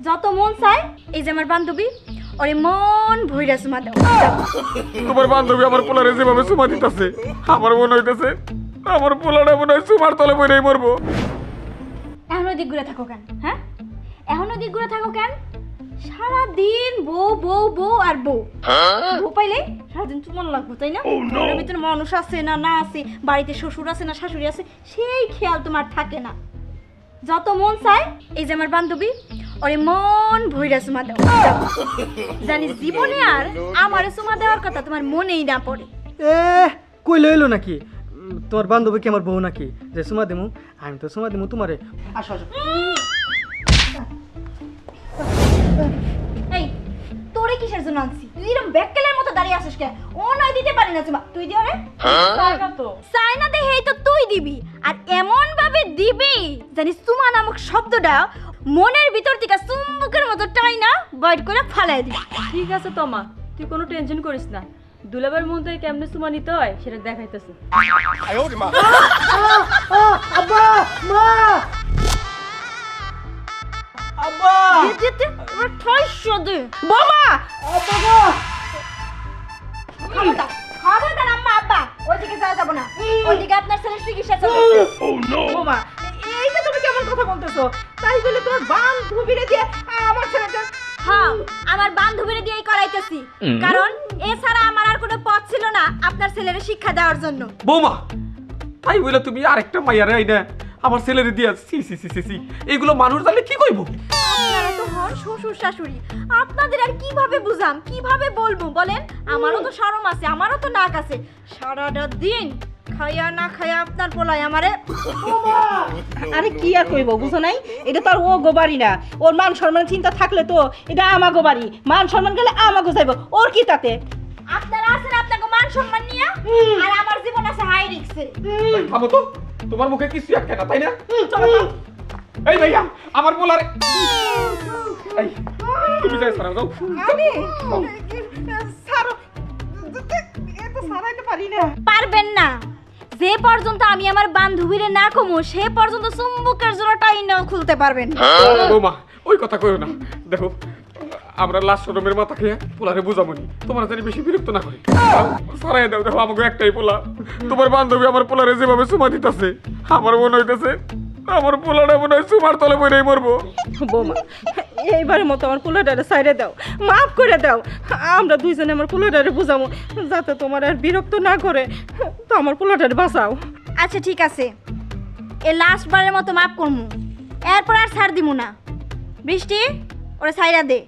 যত মন চায় এই যে আমার বান্ধবী ওরে মন ভইরা চুমা দাও। তোমার বান্ধবী আমার পোলারে যেভাবে চুমা দিতেছে আমার মনে হইতেছে আমার পোলাটা মনে হয় চুমার তলে পড়েই মরবো। এখনো দিক ঘুরে থাকো কেন? হ্যাঁ, এখনো দিক ঘুরে থাকো কেন? সারাদিন বউ বউ বউ আর বউ বউ পাইলে সারাদিন চুমন লাগবো, তাই না? ঘরের ভিতরে মানুষ আছে না না আছে, বাড়িতে শ্বশুর আছে না শাশুড়ি আছে, সেই খেয়াল তোমার থাকে না। যত মন চায় এই যে আমার বান্ধবী ওরে মন ভইরা চুমা দাও। জানি জীবনে আর আমারে চুমা দেওয়ার কথা তোমার মনেই না পড়ে। কই লইলো নাকি? তোমার বান্ধবী কি আমার বউ নাকি যে চুমা দিমু? আমি তো চুমা দিমু তোমারে। আসো আসো। এই তোরে কিসের জন্য আনছি? তুই এরকম ব্যাককেলের মতো দাঁড়িয়ে আছিস কেন? ও নয় দিতে পারি না চুমা, তুই দিও রে। সাইনা তো সাইনা দে, হেই তো তুই দিবি, আর এমন ভাবে দিবি জানিস চুমা নামক শব্দটা মনের ভিতর থেকে চুম্বকের মতো টাইনা বাইট করে ফালাই দিবি। ঠিক আছে তোমা, তুই কোনো টেনশন করিস না। দুলাবার মধ্যে কেমনে চুমা নিতে হয় সেটা দেখাইতেছে। আব্বা মা আব্বা যেতে ওরা ঠয়সো দে বোমা আব্বা খবরদার আম্মা আব্বা ওইদিকে যাওয়া যাবে না, ওইদিকে আপনার ছেলের চিকিৎসা চলছে। বোমা এইটা তুমি কেমন কথা বলতেছো? তাই বলে তোর বান্ধবীরে দিয়ে আমার ছেলেটা? হ্যাঁ, আমার বান্ধবীরে দিয়েই করাইতেছি, কারণ এছাড়া আমার আর কোনো পথ ছিল না আপনার ছেলের শিক্ষা দেওয়ার জন্য। বৌমা তাই বলে তুমি আরেকটা মাইয়ারে আইনা আমার ছেলেরে দিয়া সি সি সি সি এগুলো মানুষ জানলে কি কইব? আপনারা তো হন শ্বশুর শাশুড়ি, আপনাদের আর কিভাবে বুঝাম, কিভাবে বলবো বলেন? আমারও তো শরম আছে, আমারও তো নাক আছে। সারাটা দিন খাইয়া না খাইয়া আপনার পোলাই আমারে। আরে কি আর কইব, বুঝো নাই? এটা তো আর ও গোবারি না। ওর মান সম্মান চিন্তা থাকলে তো এটা আমাগো বাড়ি, মান সম্মান গেলে আমাগো যাইব। ওর কি তাতে? আপনারা আছেন আপনাকে মান সম্মান নিয়ে, আর আমার জীবন আছে হাই রিস্কে। থামো তো, তোমার মুখে কিছু আটকে না তাই না? এই ভাইয়া আমার পোলারে এই তুমি যাই সারা দাও। আমি সারো এত সারাইতে পারি না। পারবেন না। যে পর্যন্ত আমি আমার বান্ধবীরে না কমু সে পর্যন্ত চুম্বকের জোড়াটাই নাও খুলতে পারবেন না। বৌমা ওই কথা কইও না, দেখো আমরা লাস্ট শরমের মাথা খেয়ে পোলারে বুঝামনি, তোমার জানি বেশি বিরক্ত না করি। সরাই দাও, দেখো আমাকে একটাই পোলা, তোমার বান্ধবী আমার পোলারে যেভাবে চুমা দিতেছে আমার মনে হইতেছে আমার পোলাটা মনে হয় চুমার তলে পড়েই মরবো। বোমা এইবারের মতো আমার পোলাটারে সাইডে দাও, মাফ করে দাও। আমরা দুইজনে আমার পোলাটারে বুঝাবো যাতে তোমার আর বিরক্ত না করে, তো আমার পোলাটারে বাঁচাও। আচ্ছা ঠিক আছে, এ লাস্ট বারের মতো মাফ করমু, এরপর আর ছাড় দিমু না। বৃষ্টি ওরে ছাইরা দে।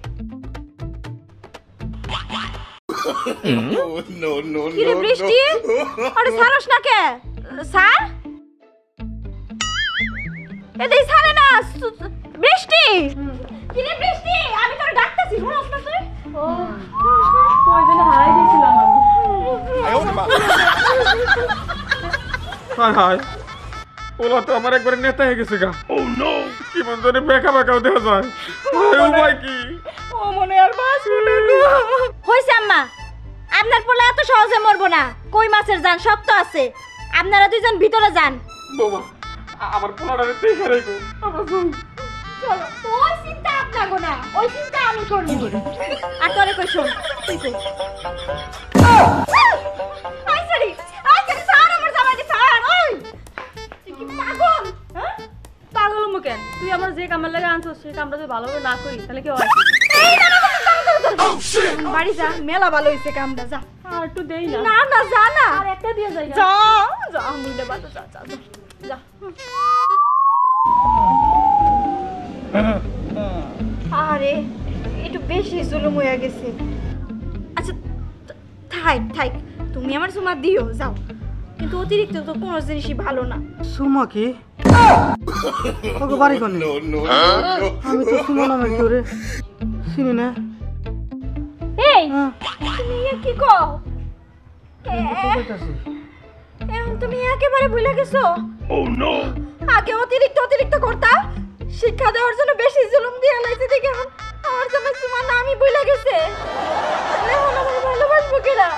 কি রে বৃষ্টি, আরে ছাড়স না কে? স্যার এদিকে ছাড়ে না বৃষ্টি। কি রে বৃষ্টি, আমি তোর ডাকতেছি, শুনছ না তুই? ও কই দিন হারাই দিছিলাম আমি। হায় হায়, পোলা তো আমার একবারে নেতা হয়ে গেছে গা। কি মন জানি বেকা বেকাও দেখা যায়। ও ভাই কি ও মনে আর বাঁচবো না গো। হইছে আম্মা, আপনার পোলা এত সহজে মরবো না। কই মাছের জান শক্ত আছে, আপনারা দুইজন ভিতরে যান। বৌমা আমার পোলাটারে দেখে রেখো, আমরা যাই। চলো, ওই চিন্তা আপনাগো না, ওই চিন্তা আমি করবো। আর তোরে কই শোন, তুই কই আই সরি স্যার, আমার জামাইকে স্যার। ওই তুই কি পাগল? হ্যাঁ পাগল মু কেন? তুই আমার যে কামের লাগে আনছস সেই কামটা যদি ভালোভাবে না করি তাহলে কি হয়? এই না না না, বাড়ি যা, মেলা ভালো হইছে কামটা, যা। আর একটু দেই না। না না যা না, আর একটা দিয়ে যাই। যা যা, মুইলে বাতো, যা যা যা, যা। আরে একটু বেশি জুলুম হয়ে গেছে। আচ্ছা থাক থাক, তুমি আমার সুমা দিও, যাও, কিন্তু অতিরিক্ত তো কোনো জিনিসই ভালো না। সুমা কি? ওকে বাড়ি কোনে? আমি তো সুমা নামে কেউ রে চিনি না। এই হ্যাঁ, তুমি এ কি কও? আমি তো কইতাছি। এখন তুমি একেবারে ভুলে গেছো? আগে অতিরিক্ত করতা, শিক্ষা দেওয়ার জন্য বেশি জুলুম দিয়ে লাইছে দেখে এখন আমার জামাই তোমার নামই ভুলে গেছে। এখন আমার ভালোবাসবো কিনা?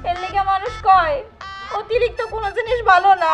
এর লেগে মানুষ কয় অতিরিক্ত কোনো জিনিস ভালো না।